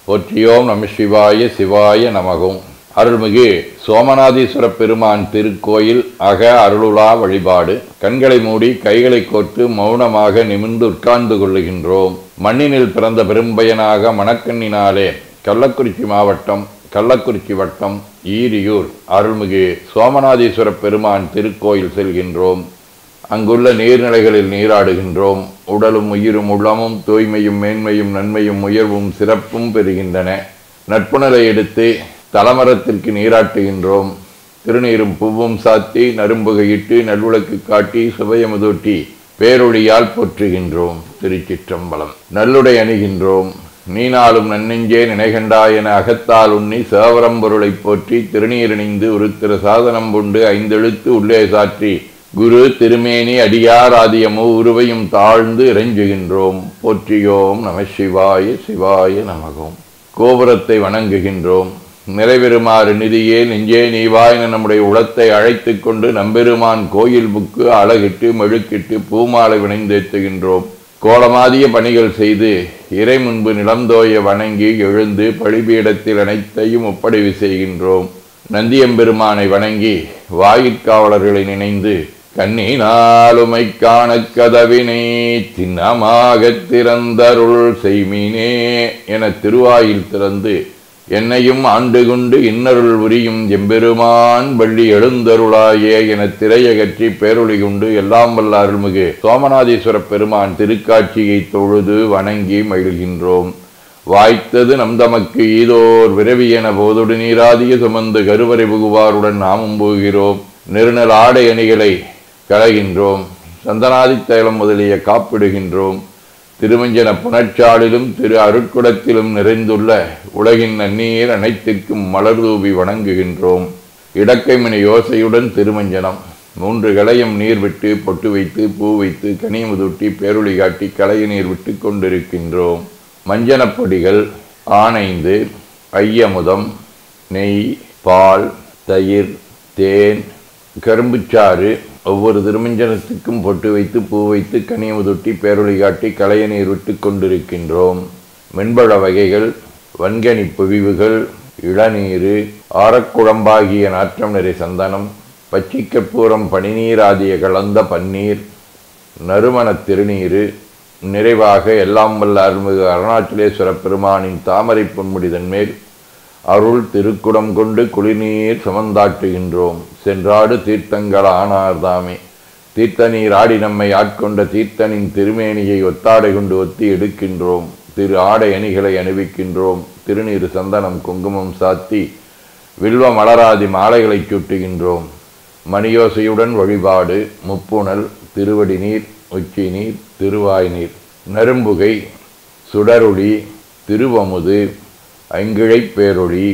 போற்றியோம் நம சிவாய சிவாய நமகும். அருள்மிகு சோமநாதீஸ்வர பெருமான் திருக்கோயில் அக அருளுலா வழிபாடு. கண்களை மூடி கைகளை கோர்த்து மௌனமாக நிமிர்ந்து உட்கார்ந்து கொள்ளுகின்றோம். மண்ணினில் பிறந்த பெரும்பயனாக மணக்கண்ணினாலே கள்ளக்குறிச்சி மாவட்டம் கள்ளக்குறிச்சி வட்டம் ஈரியூர் அருள்மிகு சோமநாதீஸ்வர பெருமான் திருக்கோயில் செல்கின்றோம். அங்குள்ள நீர்நிலைகளில் நீராடுகின்றோம். உடலும் உயிரும் உள்ளமும் தூய்மையும் மேன்மையும் நன்மையும் உயர்வும் சிறப்பும் பெறுகின்றன. நட்புணரை எடுத்து தலமரத்திற்கு நீராட்டுகின்றோம். திருநீரும் பூவும் சாத்தி நரும்புகையிட்டு நல்விளக்கு காட்டி சுபயமுதூட்டி பேரொழியால் போற்றுகின்றோம். திருச்சிற்றம்பலம். நல்லுடை அணிகின்றோம். நீனாலும் நன்னெஞ்சே நினைகண்டா என அகத்தால் உண்ணி சேவரம்பொருளை போற்றி திருநீரணிந்து ஒரு திரு சாதனம் கொண்டு ஐந்தெழுத்து உள்ளே சாற்றி குரு திருமேனி அடியார் ஆதியமோ உருவையும் தாழ்ந்து இறைஞ்சுகின்றோம். போற்றியோம் நம சிவாய சிவாய நமகும். கோபுரத்தை வணங்குகின்றோம். நிறைவேறுமாறு நிதியே நெஞ்சே நீவாயின நம்முடைய உளத்தை அழைத்து கொண்டு நம்பெருமான் கோயில் புக்கு அழகிட்டு மெழுக்கிட்டு பூமாலை வினைந்தேத்துகின்றோம். கோலமாதிய பணிகள் செய்து இறை முன்பு நிலந்தோய வணங்கி எழுந்து பழிபீடத்தில் அனைத்தையும் ஒப்படைவு செய்கின்றோம். நந்தியம்பெருமானை வணங்கி வாயிற்காவலர்களை நினைந்து கண்ணினாலுமை காண கதவினை சின்னமாக திறந்தருள் செய்மினே என திருவாயில் திறந்து என்னையும் ஆண்டு கொண்டு இன்னருள் உரியும் எம்பெருமான் வள்ளி எழுந்தருளாயே என திரையகற்றி பேரொளி கொண்டு எல்லாம் வல்ல அருள்மிகு சோமநாதீஸ்வர பெருமான் திருக்காட்சியை தொழுது வணங்கி மகிழ்கின்றோம். வாய்த்தது நம் தமக்கு ஈதோர் விரவி என போதொடு நீராதிய சுமந்து கருவறை புகுவாருடன் நாமும் போகிறோம். நெருநல் ஆடை அணிகளை களைகின்றோம். சந்தனாதி தைலம் முதலிய காப்பிடுகின்றோம். திருமஞ்சன புனச்சாலிலும் திரு அருட்குடத்திலும் நிறைந்துள்ள உலகின் நன்னீர் அனைத்திற்கும் மலர் தூவி வணங்குகின்றோம். இடக்கைமணி யோசையுடன் திருமஞ்சனம் 3 களையம் நீர் விட்டு பொட்டு வைத்து பூ வைத்து கனிமுதூட்டி பேரொளி காட்டி களைய நீர் விட்டு கொண்டிருக்கின்றோம். மஞ்சனப்பொடிகள் ஆனைந்து ஐயமுதம் நெய் பால் தயிர் தேன் கரும்புச்சாறு ஒவ்வொரு திருமஞ்சனத்துக்கும் பொட்டு வைத்து பூ வைத்து கனியமுதொட்டி பேரொளி காட்டி களைய நீர் விட்டு கொண்டிருக்கின்றோம். மென்பழ வகைகள் வன்கனி பொழிவுகள் இளநீரு ஆரக்குழம்பாகிய நாற்றம் நிறை சந்தனம் பச்சிக்கப்பூரம் பனிநீர் ஆதிய கலந்த பன்னீர் நறுமண திருநீரு நிறைவாக எல்லாம் வல்ல அருள்மிகு அருணாச்சலேஸ்வர பெருமானின் தாமரை பொன்முடிதன் மேல் அருள் திருக்குடம் கொண்டு குளிர்நீர் சுமந்தாட்டுகின்றோம். சென்றாடு தீர்த்தங்கள் ஆனார்தாமே. தீர்த்த நீர் ஆடி நம்மை ஆட்கொண்ட தீர்த்தனின் திருமேனியை ஒத்தாடை கொண்டு ஒத்தி எடுக்கின்றோம். திரு ஆடை அணிகளை அணிவிக்கின்றோம். திருநீர் சந்தனம் குங்குமம் சாத்தி வில்வ மலராதி மாலைகளை சூட்டுகின்றோம். மணியோசையுடன் வழிபாடு. முப்புணல் திருவடி நீர் உச்சி நீர் திருவாய் நீர் நரும்புகை சுடரொளி திருவமுது ஐங்கிழை பேரொளி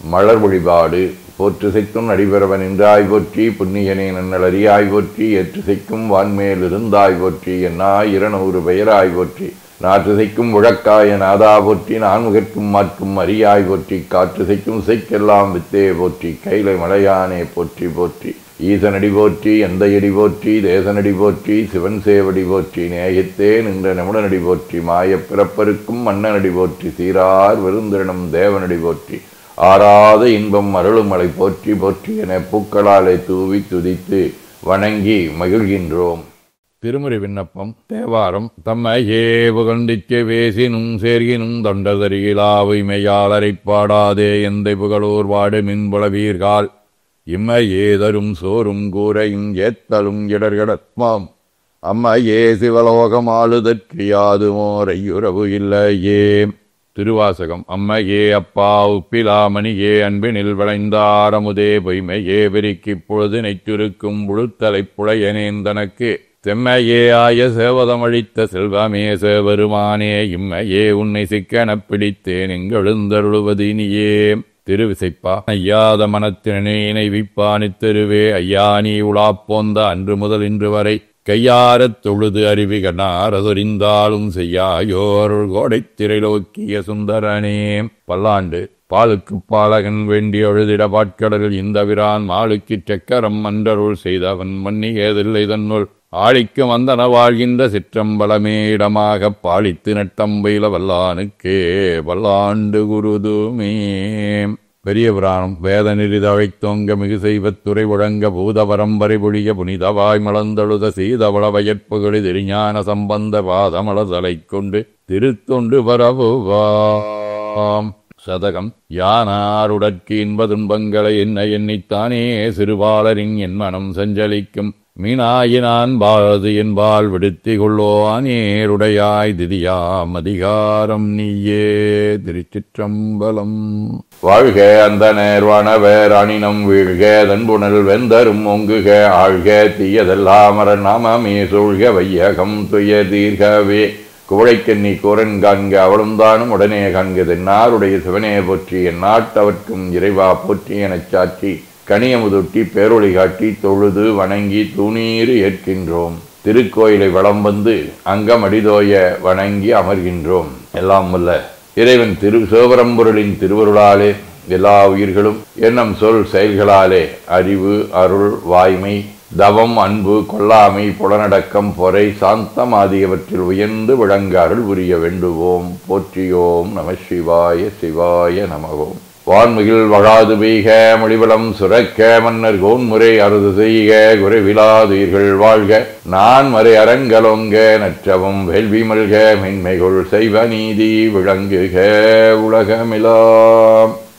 மலர் வழிபாடு. போற்றுசைக்கும் நடிபெறவன் என்றாய் போற்றி புண்ணியனே நன்னலறியாய் போற்றி ஏற்றுசைக்கும் வான்மேல் இருந்தாய் போற்றி என்னாய் 200 பெயராய் போற்றி நாற்றுசைக்கும் உழக்காய நாதா போற்றி நான்முகற்கும் மாற்கும் அரியாய் போற்றி காற்றுசைக்கும் இசைக்கெல்லாம் வித்தே போற்றி கைலை மலையானே போற்றி போற்றி ஈசனடி போற்றி எந்தையடி போற்றி தேசனடி போற்றி சிவன் சேவடி போற்றி நேயத்தே நின்ற நமுடனடி போற்றி மாய பிறப்பருக்கும் மன்னனடி போற்றி சீரார் விருந்திரனும் தேவனடி போற்றி ஆறாத இன்பம் அருளுமலை போற்றி போற்றி என பூக்களாலை தூவி துதித்து வணங்கி மகிழ்கின்றோம். திருமுறை விண்ணப்பம். தேவாரம். தம்மையே புகழ்ந்திச்சே வேசினும் சேர்கினும் தொண்டதறியிலாவை மெய்யாளரை பாடாதே எந்தை புகழோர் வாடு மின்புலவீர்கால் இம்மையே தரும் சோறும் கூரையும் ஏத்தலும் இடர்கடத்மாம் அம்மையே சிவலோகம் ஆளுதற்கு யாதுமோர் ஐயுறவு இல்லையே. திருவாசகம். அம்மையே அப்பா உப்பிலாமணியே அன்பினில் விளைந்தாரமுதே பொய்மையே பெருக்கிப் பொழுது நெச்சுருக்கும் புழுத்தலை புழையனேன் தனக்கு செம்மையே ஆய சேவதமளித்த செல்வமே சேவருமானே இம்மையே உன்னை சிக்கனப் பிடித்தேன் எங்கெழுந்தருளுவது இனியே. திருவிசைப்பா. ஐயாத மனத்தினை இணைவிப்பானித் தெருவே ஐயா நீ உலாப்போந்த அன்று முதல் இன்று வரை கையாரத் தொழுது அருவிகனாரதொரிந்தாலும் செய்யாயோர் கோடைத் திரைலோக்கிய சுந்தரனே. பல்லாண்டு. பாலுக்குப் பாலகன் வேண்டி எழுதிட பாட்கடலில் இந்தவிரான் மாலுக்குச் சக்கரம் அன்றருள் செய்தவன் மன்னி ஏதில்லை தன்னுள் ஆழிக்கு வந்தன வாழ்கின்ற சிற்றம்பலமே இடமாகப் பாழித்து நட்டம்பயில வல்லானுக்கே பல்லாண்டு குருதுமே. பெரிய புராணம் வேத நெறிதழைத்தோங்க மிகு செய்வத்துறை ஒழங்க பூத பரம்பரை பொழிய புனிதவாய் மலர்ந்தழுத சீதவள வயற்புகளி திருஞான சம்பந்த பாதமலதலை கொண்டு திருத்தொண்டு பரவுவாம். சதகம். யானாருடற்கு இன்ப துன்பங்களை என்ன எண்ணித்தானே சிறுபாலரின் என் மனம் சஞ்சலிக்கும் மீனாயினான் பாது என்பால் விடுத்தி கொள்ளோனேருடையாய் திதியாம் அதிகாரம் நீயே. திருச்சிற்றம்பலம். வாழ்க அந்த நேர்வானவர் அணினம் வீழ்க தன்புணல் வெந்தரும் ஒங்குக ஆழ்க தீயதெல்லாமர நாமமே சூழ்க வையகம் துய தீர்கவே. குவளைக்கண்ணி கோரன் காண்க அவளும் தானும் உடனே காண்க தென்னாருடைய சிவனே போற்றி எந்நாட்டவர்க்கும் இறைவா போற்றி எனச் சாற்றி கனியமுதொட்டி பேரொளி காட்டி தொழுது வணங்கி தூணீறு ஏற்கின்றோம். திருக்கோயிலை வலம் வந்து அங்கம் அடிதோய வணங்கி அமர்கின்றோம். எல்லாம் வல்ல இறைவன் சிவபரம்பொருளின் திருவருளாலே எல்லா உயிர்களும் எண்ணம் சொல் செயல்களாலே அறிவு அருள் வாய்மை தவம் அன்பு கொல்லாமை புலனடக்கம் பொறை சாந்தம் ஆகியவற்றில் உயர்ந்து விளங்க அருள் புரிய வேண்டுவோம். போற்றியோம் நம சிவாய சிவாய நமவோம். வான்மிகில் வழாது பெய்க மொழிவளம் சுரக்க மன்னர் கோன்முறை அறுது செய்க குறைவிலாதுயிர்கள் வாழ்க நான் மறை அரங்கலோங்க நற்றவும் வேள்வி மல்க மென்மைகள் செய்வ நீதி விளங்குக உலகமிலாம்.